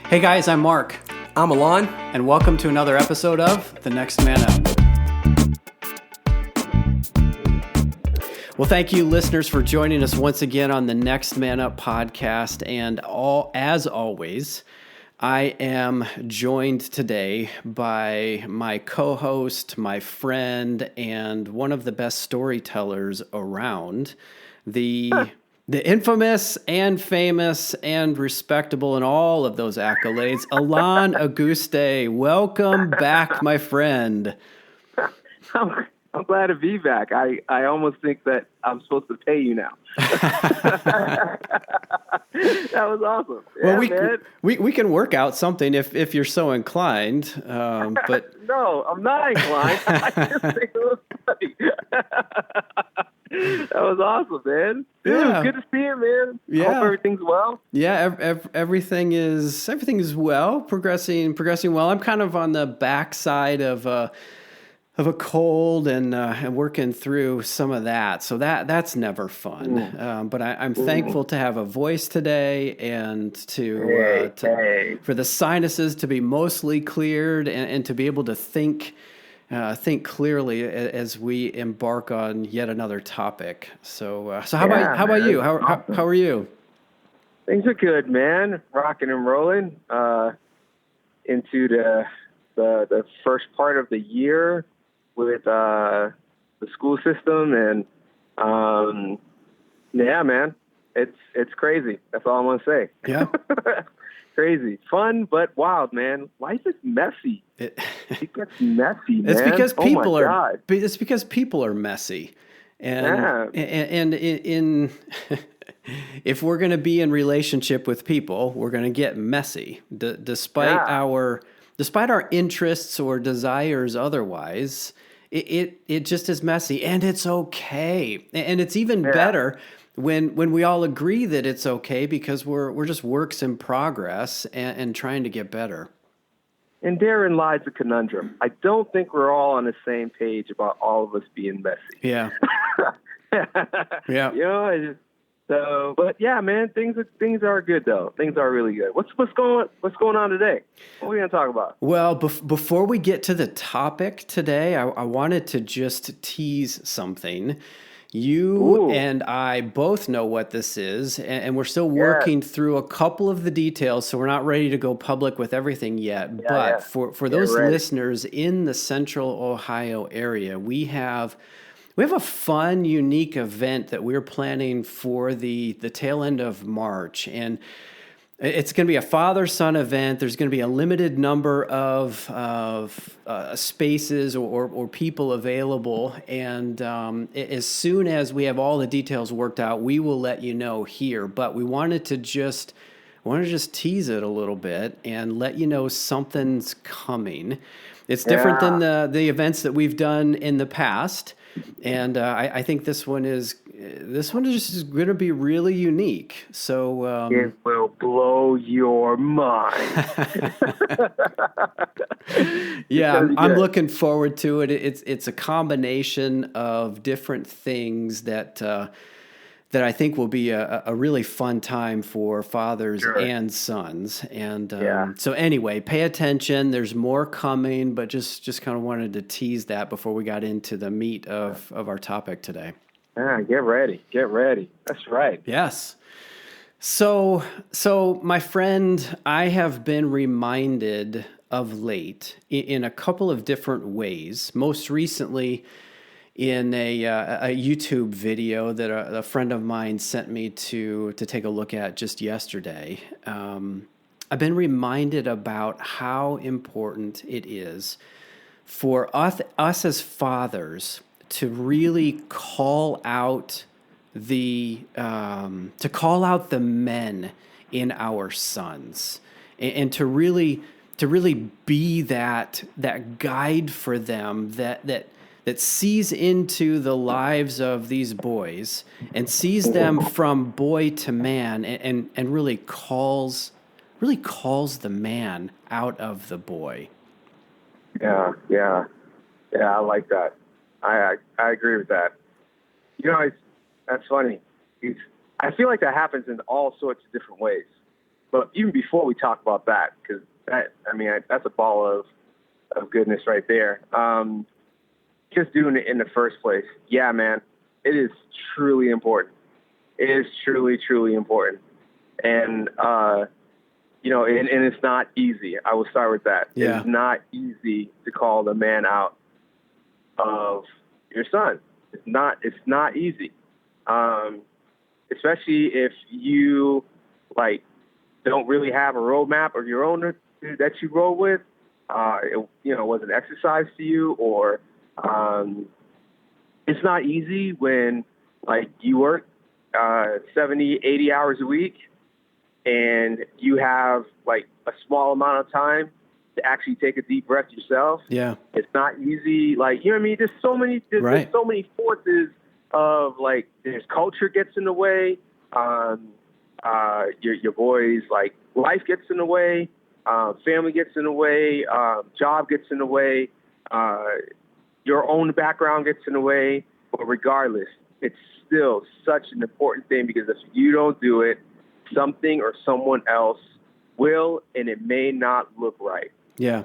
Hey guys, I'm Mark, I'm Alen. and welcome to another episode of The Next Man Up. Well, thank you, listeners, for joining us once again on the Next Man Up podcast. And as always, I am joined today by my co-host, my friend, and one of the best storytellers around, the infamous and famous and respectable and all of those accolades, Alen Auguste. Welcome back, my friend. I'm glad to be back. I almost think that I'm supposed to pay you now. That was awesome. Well, man. we can work out something if you're so inclined. But no, I'm not inclined. I just think it was funny. That was awesome, man. Dude, Yeah. good to see you, man. Yeah. Hope everything's well. yeah, everything is well, progressing well. I'm kind of on the backside of a cold and working through some of that. So that's never fun. But I'm thankful to have a voice today and for the sinuses to be mostly cleared and to be able to think clearly as we embark on yet another topic. So how about you? How are you? Things are good, man. Rocking and rolling into the first part of the year with the school system, and yeah, man, it's crazy. That's all I'm gonna say. Yeah. Crazy, fun, but wild, man. Life is messy. It gets messy, man. It's because people are. God. It's because people are messy, and in if we're going to be in relationship with people, we're going to get messy, despite our interests or desires. Otherwise, it just is messy, and it's okay, and it's even better when we all agree that it's okay, because we're just works in progress and trying to get better. And therein lies the conundrum. I don't think we're all on the same page about all of us being messy. Yeah. Yeah. You know, but yeah, man, things are good though. Things are really good. What's going on today? What are we gonna talk about? Well, before we get to the topic today, I wanted to just tease something. You and I both know what this is, and we're still working through a couple of the details, so we're not ready to go public with everything yet. But for those listeners in the Central Ohio area, we have a fun, unique event that we're planning for the tail end of March, and it's going to be a father-son event. There's going to be a limited number of spaces or people available, and as soon as we have all the details worked out, we will let you know here. But we wanted to just tease it a little bit and let you know something's coming. It's different than the events that we've done in the past, and I think this one is just going to be really unique. So it will blow your mind. Yeah, I'm looking forward to it. It's a combination of different things that I think will be a really fun time for fathers and sons. And so anyway, pay attention. There's more coming, but just kind of wanted to tease that before we got into the meat of our topic today. Get ready. That's right. Yes. So my friend, I have been reminded of late in a couple of different ways. Most recently, in a YouTube video that a friend of mine sent me to take a look at just yesterday. I've been reminded about how important it is for us as fathers to really call out the men in our sons, and to really be that guide for them that sees into the lives of these boys and sees them from boy to man, and really calls the man out of the boy. Yeah, I like that. I agree with that. That's funny. I feel like that happens in all sorts of different ways. but even before we talk about that, because that's a ball of goodness right there. Just doing it in the first place. Yeah, man, it is truly important. It is truly, truly important. And, and it's not easy. I will start with that. Yeah. It is not easy to call the man out of your son. It's not easy. Especially if you don't really have a roadmap of your own that you roll with. It was an exercise to you, or it's not easy when you work 70, 80 hours a week and you have a small amount of time to actually take a deep breath yourself. Yeah. It's not easy. There's so many, there's so many forces of there's culture gets in the way. Your boys, life gets in the way, family gets in the way, job gets in the way, your own background gets in the way. But regardless, it's still such an important thing, because if you don't do it, something or someone else will, and it may not look right. Yeah.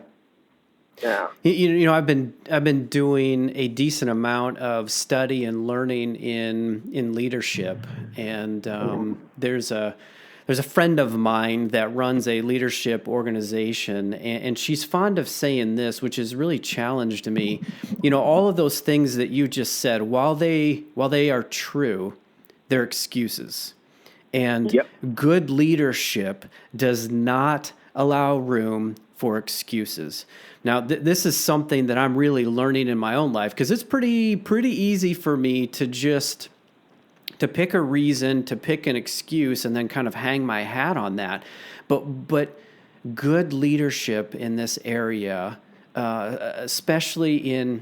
Yeah. I've been doing a decent amount of study and learning in leadership, and there's a friend of mine that runs a leadership organization, and she's fond of saying this, which has really challenged me. All of those things that you just said, while they are true, they're excuses. And good leadership does not allow room for excuses. Now, this is something that I'm really learning in my own life, because it's pretty easy for me to just pick a reason, to pick an excuse, and then kind of hang my hat on that. But good leadership in this area, especially in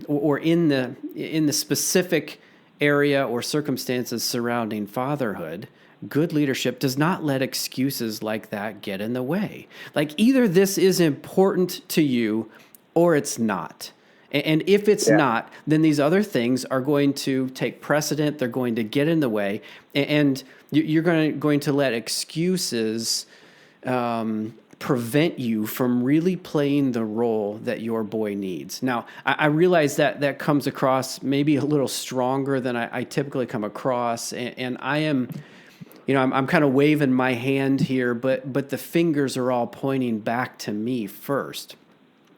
the specific area or circumstances surrounding fatherhood, good leadership does not let excuses like that get in the way. Either this is important to you or it's not. And if it's not, then these other things are going to take precedent. They're going to get in the way, and you're going to let excuses prevent you from really playing the role that your boy needs. Now, I realize that comes across maybe a little stronger than I typically come across, and I am, I'm kind of waving my hand here, but the fingers are all pointing back to me first.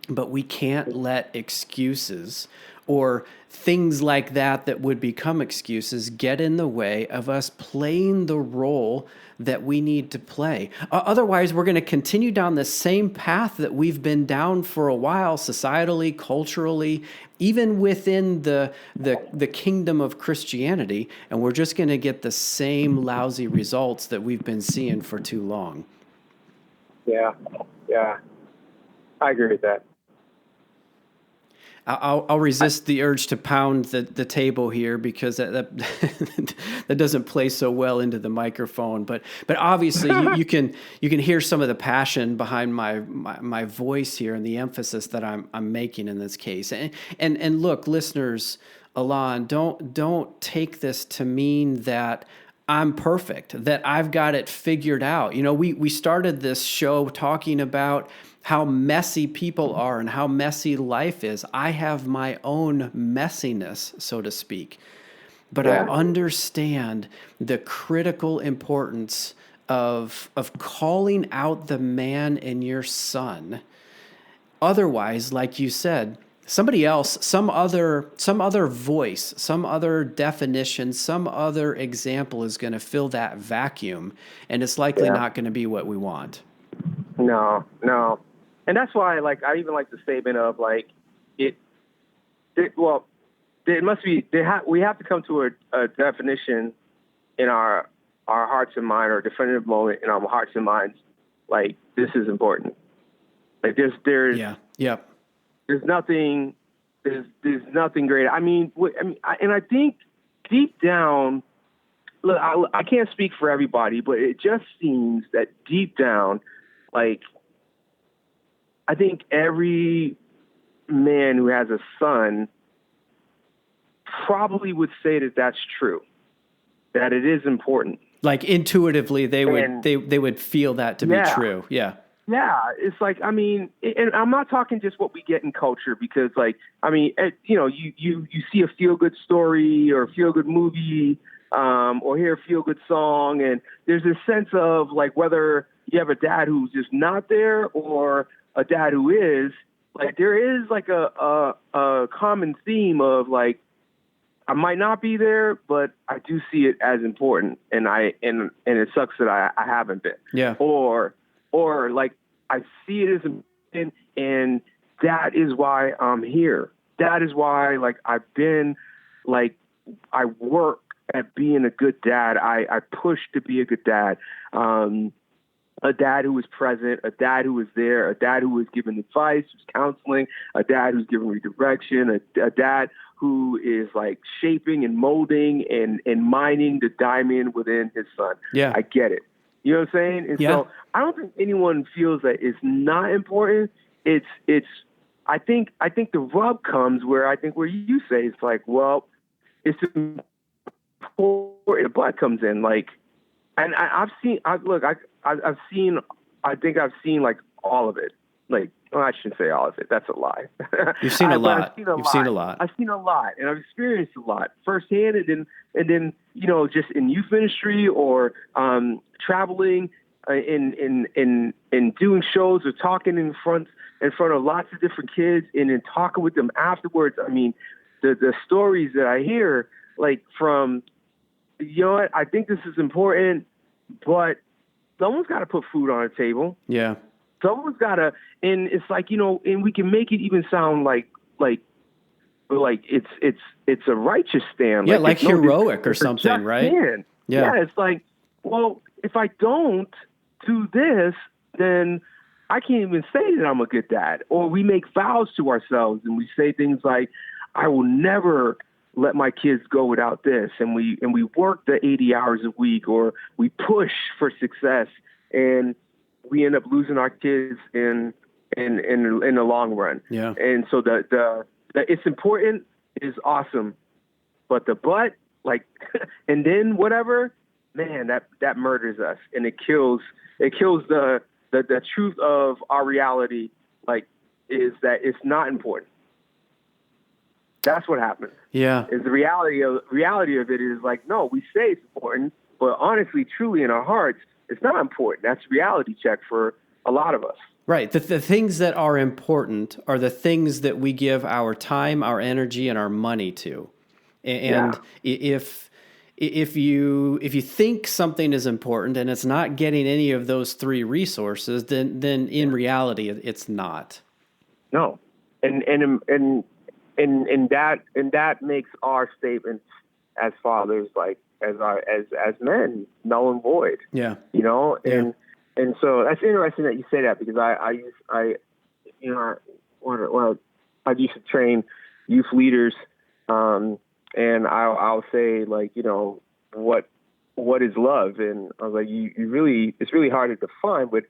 But we can't let excuses or things like that would become excuses get in the way of us playing the role that we need to play. Otherwise, we're going to continue down the same path that we've been down for a while, societally, culturally, even within the kingdom of Christianity, and we're just going to get the same lousy results that we've been seeing for too long. Yeah, I agree with that. I'll resist the urge to pound the table here, because that doesn't play so well into the microphone. But obviously you can hear some of the passion behind my voice here and the emphasis that I'm making in this case. And look, listeners, Alen, don't take this to mean that I'm perfect, that I've got it figured out. We started this show talking about how messy people are and how messy life is. I have my own messiness, so to speak. But I understand the critical importance of calling out the man in your son. Otherwise, like you said, somebody else, some other voice, some other definition, some other example is going to fill that vacuum, and it's likely not going to be what we want. No. And that's why, I even like the statement of it must be, we have to come to a definition in our hearts and mind, or a definitive moment in our hearts and minds. This is important. There's nothing greater. And I think deep down, look, I can't speak for everybody, but it just seems that deep down, I think every man who has a son probably would say that that's true, that it is important. Like intuitively, they And would feel that to be yeah, true. Yeah. yeah, it's like, I mean, and I'm not talking just what we get in culture, because like, I mean, you know, you see a feel good story or a feel good movie, or hear a feel good song, and there's this sense of like, whether you have a dad who's just not there or a dad who is, like, there is like a common theme of like, I might not be there, but I do see it as important, and and it sucks that I haven't been. Yeah. Or like, I see it as important, and that is why I'm here. That is why, like, I've been, like, I work at being a good dad. I push to be a good dad. A dad who was present, a dad who was there, a dad who was giving advice, who's counseling, a dad who's giving redirection, a dad who is like shaping and molding and mining the diamond within his son. Yeah. I get it. You know what I'm saying? And so I don't think anyone feels that it's not important. I think the rub comes where you say it's like, well, it's important. The butt comes in, like, and I've seen like all of it. Like, well, I shouldn't say all of it. That's a lie. You've seen a lot. You've seen a lot. I've seen a lot, and I've experienced a lot firsthand, and then you know, just in youth ministry or traveling, in doing shows or talking in front of lots of different kids, and then talking with them afterwards. I mean, the stories that I hear, like, from, you know what, I think this is important, but someone's got to put food on the table. Yeah. Someone's got to, and it's like, you know, and we can make it even sound like it's a righteous stand. Yeah, like heroic or something, right? Stand. Yeah, it's like, well, if I don't do this, then I can't even say that I'm a good dad. Or we make vows to ourselves, and we say things like, I will never let my kids go without this. And we work the 80 hours a week, or we push for success, and we end up losing our kids in the long run. Yeah. And so the it's important is awesome, but the but, like, and then whatever, man, that murders us, and it kills the truth of our reality, like, is that it's not important. That's what happens. Yeah. Is the reality of it is like, no, we say it's important, but honestly, truly in our hearts, it's not important. That's reality check for a lot of us. Right. The things that are important are the things that we give our time, our energy, and our money to. And if you think something is important and it's not getting any of those three resources, then in reality it's not. No. And that makes our statements as fathers, like, as men, null and void. Yeah. You know, and so that's interesting that you say that, because I used to train youth leaders, and I'll say, like, you know, what is love? And I was like, it's really hard to define, but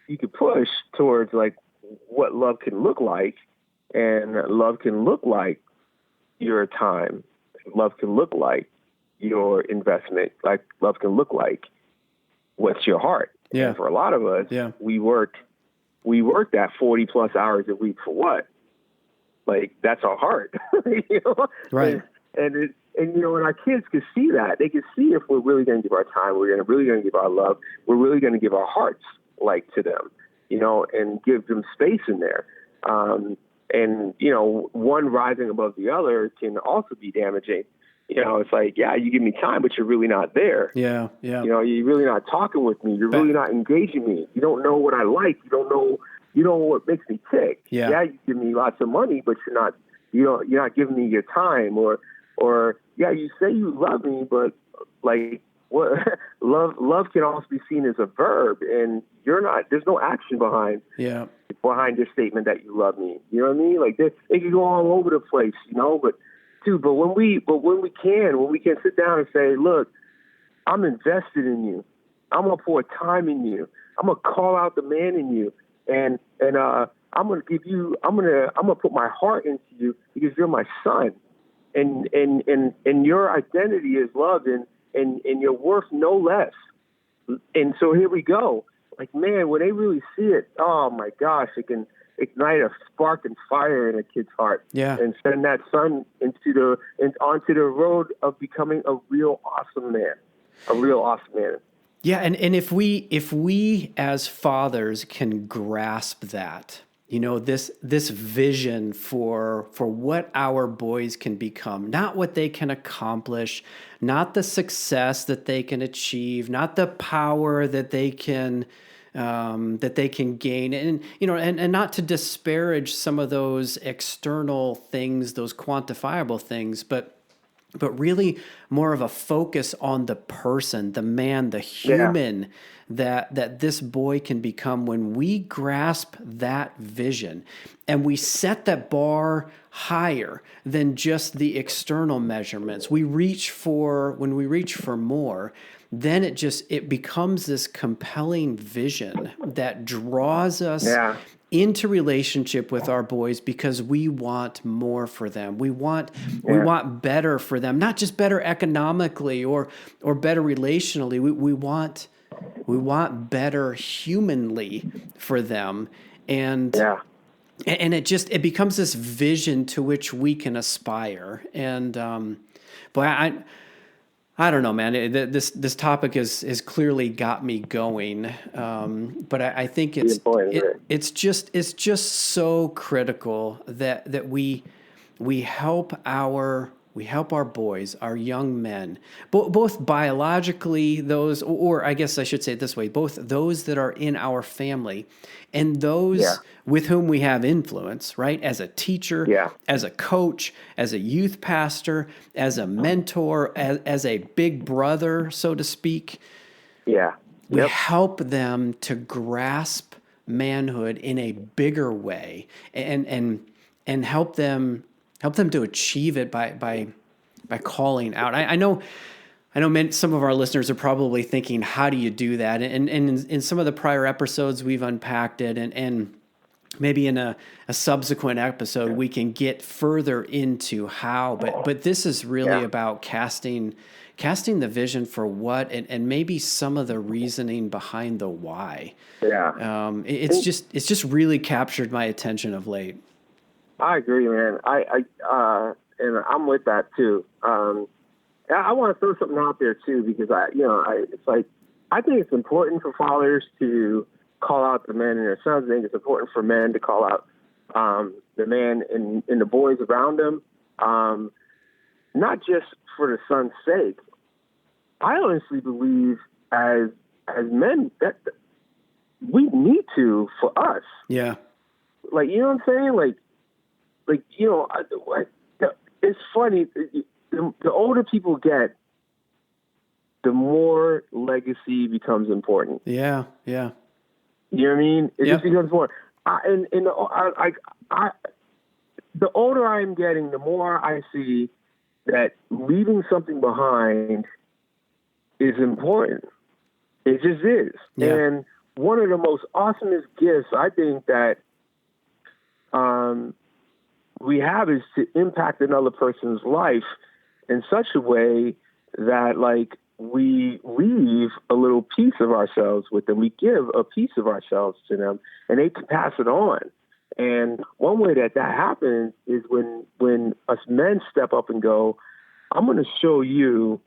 you could push towards, like, what love can look like, and love can look like your time. Love can look like your investment. Like, love can look like what's your heart. Yeah. And for a lot of us, we work that 40 plus hours a week for what? Like, that's our heart. You know? Right. And you know, and our kids can see that. They can see if we're really going to give our time, we're really going to give our love, we're really going to give our hearts, like, to them, you know, and give them space in there. And, you know, one rising above the other can also be damaging. You know, it's like, yeah, you give me time, but you're really not there. Yeah, yeah. You know, you're really not talking with me. You're really not engaging me. You don't know what I like. You don't know what makes me tick. Yeah, you give me lots of money, but you're not giving me your time. Or yeah, you say you love me, but, like, what? Love can also be seen as a verb, and there's no action behind your statement that you love me. You know what I mean? Like, it can go all over the place, you know, but when we can sit down and say, look, I'm invested in you. I'm gonna pour time in you. I'm gonna call out the man in you, and I'm gonna put my heart into you because you're my son, and your identity is love, and and you're worth no less. And so here we go. Like, man, when they really see it, oh my gosh, it can ignite a spark and fire in a kid's heart. Yeah. And send that son onto the road of becoming a real awesome man. A real awesome man. Yeah, and if we as fathers can grasp that, this vision for what our boys can become, not what they can accomplish, not the success that they can achieve, not the power that they can gain, and not to disparage some of those external things, those quantifiable things, but really more of a focus on the person, the man, the human that this boy can become. When we grasp that vision and we set that bar higher than just the external measurements, when we reach for more, then it becomes this compelling vision that draws us into relationship with our boys, because we want more for them. We want better for them, not just better economically or better relationally. We want better humanly for them. And it becomes this vision to which we can aspire. And I don't know, man. This topic has clearly got me going, but I think it's just so critical that we help our boys, our young men, both biologically, or I guess I should say it this way, both those that are in our family and those with whom we have influence, right? As a teacher, as a coach, as a youth pastor, as a mentor, as a big brother, so to speak. Yeah. We help them to grasp manhood in a bigger way and help them to achieve it by calling out. I know some of our listeners are probably thinking, how do you do that? And in some of the prior episodes, we've unpacked it, and maybe in a subsequent episode, we can get further into how. But this is really about casting the vision for what, and maybe some of the reasoning behind the why. It's just really captured my attention of late. I agree, man. And I'm with that too. I want to throw something out there too, because it's like, I think it's important for fathers to call out the men in their sons. I think it's important for men to call out the man in the boys around them, not just for the son's sake. I honestly believe as men that we need to, for us. Yeah. Like, you know what I'm saying? It's funny. The older people get, the more legacy becomes important. Yeah. You know what I mean? It just becomes more. The older I'm getting, the more I see that leaving something behind is important. It just is. Yeah. And one of the most awesomest gifts I think that we have is to impact another person's life in such a way that, like, we leave a little piece of ourselves with them. We give a piece of ourselves to them, and they can pass it on. And one way that happens is when us men step up and go, I'm going to show you,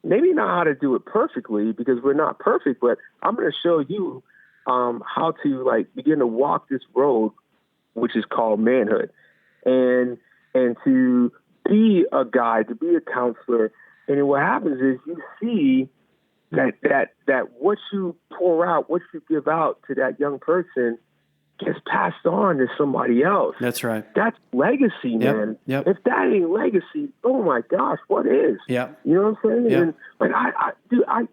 maybe not how to do it perfectly, because we're not perfect, but I'm going to show you how to, like, begin to walk this road, which is called manhood. And to be a guide, to be a counselor. And what happens is you see that what you pour out, what you give out to that young person gets passed on to somebody else. That's right. That's legacy, man. Yep. If that ain't legacy, oh my gosh, what is? Yeah. You know what I'm saying? Yep. And like,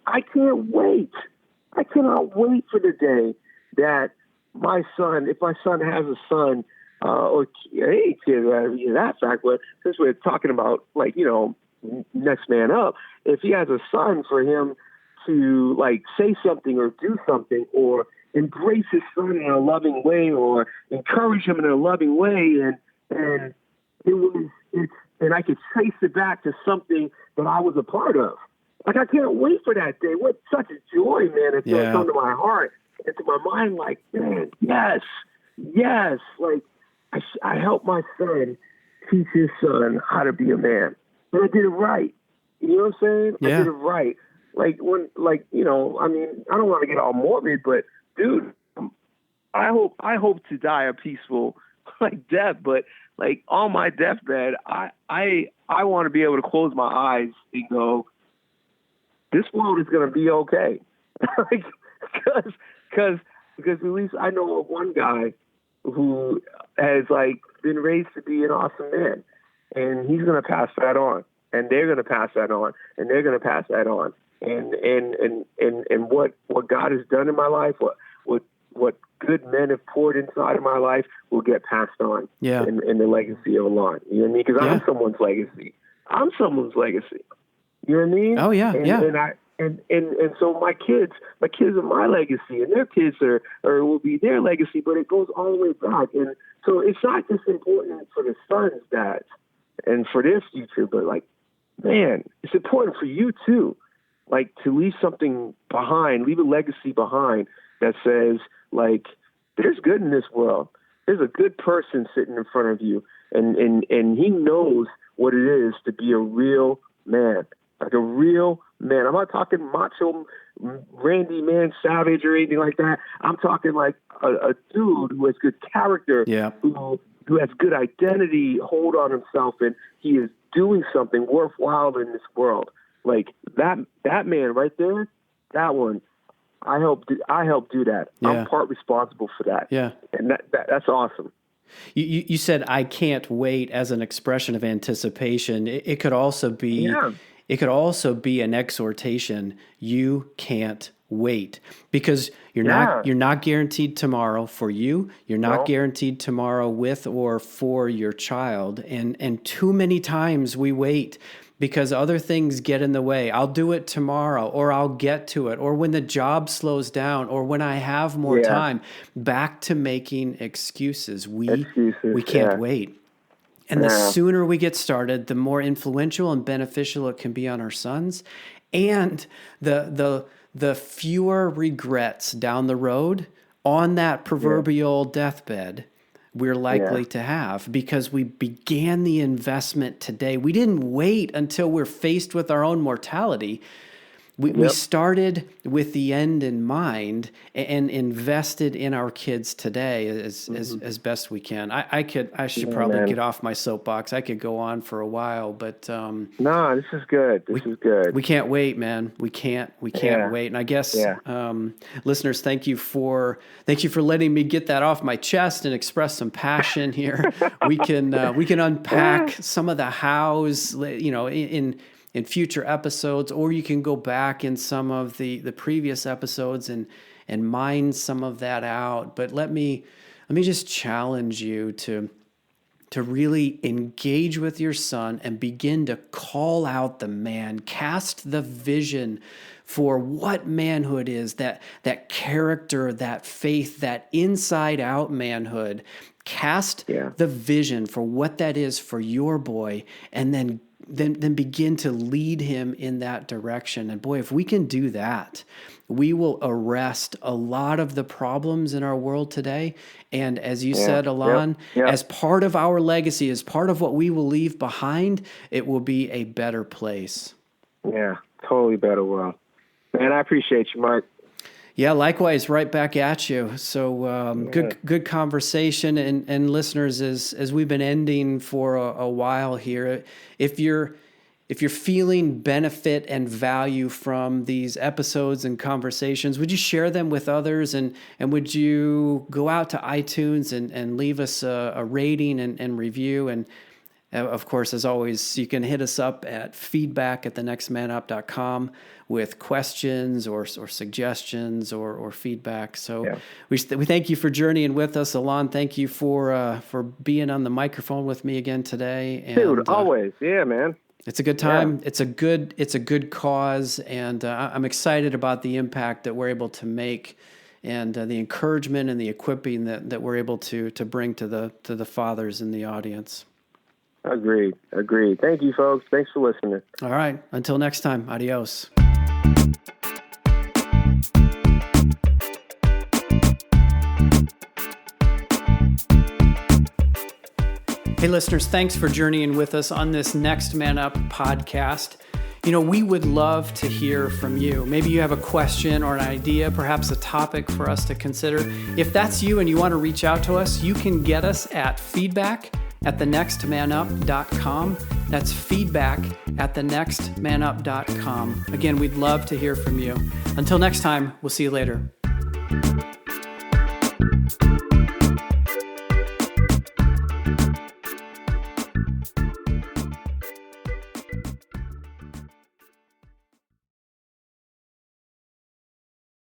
I can't wait. I cannot wait for the day that if my son has a son, or any kid, that fact, but since we're talking about, like, next man up, if he has a son, for him to, like, say something or do something, or embrace his son in a loving way, or encourage him in a loving way, and I could trace it back to something that I was a part of. Like, I can't wait for that day. What such a joy, man. It's going to come to my heart and to my mind, like, man, yes. Like, I helped my son teach his son how to be a man. And I did it right. You know what I'm saying? Yeah. I did it right. Like, you know, I mean, I don't want to get all morbid, but, dude, I hope to die a peaceful, like, death. But, like, on my deathbed, I want to be able to close my eyes and go, this world is going to be okay. Like, because at least I know of one guy who has, like, been raised to be an awesome man, and he's going to pass that on, and they're going to pass that on, and they're going to pass that on, and what God has done in my life, what good men have poured inside of my life will get passed on in the legacy of Alen. You know what I mean? Because I'm someone's legacy. I'm someone's legacy. You know what I mean? Oh yeah, And so my kids are my legacy, and their kids are will be their legacy, but it goes all the way back. And so it's not just important for the sons, dads, and for their future, but, like, man, it's important for you too, like, to leave something behind, leave a legacy behind that says, like, there's good in this world. There's a good person sitting in front of you, and he knows what it is to be a real man. Like a real man. I'm not talking macho, Randy Man Savage or anything like that. I'm talking like a dude who has good character, who has good identity, hold on himself, and he is doing something worthwhile in this world. Like that man right there, that one, I helped do that. Yeah. I'm part responsible for that. Yeah. And that's awesome. You said I can't wait as an expression of anticipation. It could also be it could also be an exhortation. You can't wait, because you're not guaranteed tomorrow for you. You're not guaranteed tomorrow with or for your child. And too many times we wait because other things get in the way. I'll do it tomorrow, or I'll get to it, or when the job slows down, or when I have more time. Back to making excuses. We can't wait. And the sooner we get started, the more influential and beneficial it can be on our sons, and the fewer regrets down the road on that proverbial deathbed we're likely to have, because we began the investment today. We didn't wait until we're faced with our own mortality. We started with the end in mind and invested in our kids today as best we can. I should probably get off my soapbox. I could go on for a while, but no, this is good. This is good. We can't wait, man. We can't wait. And I guess listeners, thank you for letting me get that off my chest and express some passion here. We can unpack some of the hows, in future episodes, or you can go back in some of the previous episodes and mine some of that out. But let me just challenge you to really engage with your son and begin to call out the man, cast the vision for what manhood is, that character, that faith, that inside out manhood. Cast the vision for what that is for your boy, and then begin to lead him in that direction. And boy, if we can do that, we will arrest a lot of the problems in our world today. And as you said, Alen, as part of our legacy, as part of what we will leave behind, it will be a better place. Yeah, totally better world. Man, I appreciate you, Mark. Yeah, likewise, right back at you. So good conversation. And listeners, as we've been ending for a while here, if you're feeling benefit and value from these episodes and conversations, would you share them with others? And would you go out to iTunes and leave us a rating and review? And of course, as always, you can hit us up at feedback@thenextmanup.com with questions or suggestions or feedback. So we thank you for journeying with us, Alen. Thank you for being on the microphone with me again today. And, dude, always, man. It's a good time. Yeah. It's a good cause, and I'm excited about the impact that we're able to make, and the encouragement and the equipping that we're able to bring to the fathers in the audience. Agreed. Thank you, folks. Thanks for listening. All right. Until next time, adios. Hey, listeners, thanks for journeying with us on this Next Man Up podcast. We would love to hear from you. Maybe you have a question or an idea, perhaps a topic for us to consider. If that's you and you want to reach out to us, you can get us at feedback@thenextmanup.com. That's feedback@thenextmanup.com. Again, we'd love to hear from you. Until next time, we'll see you later.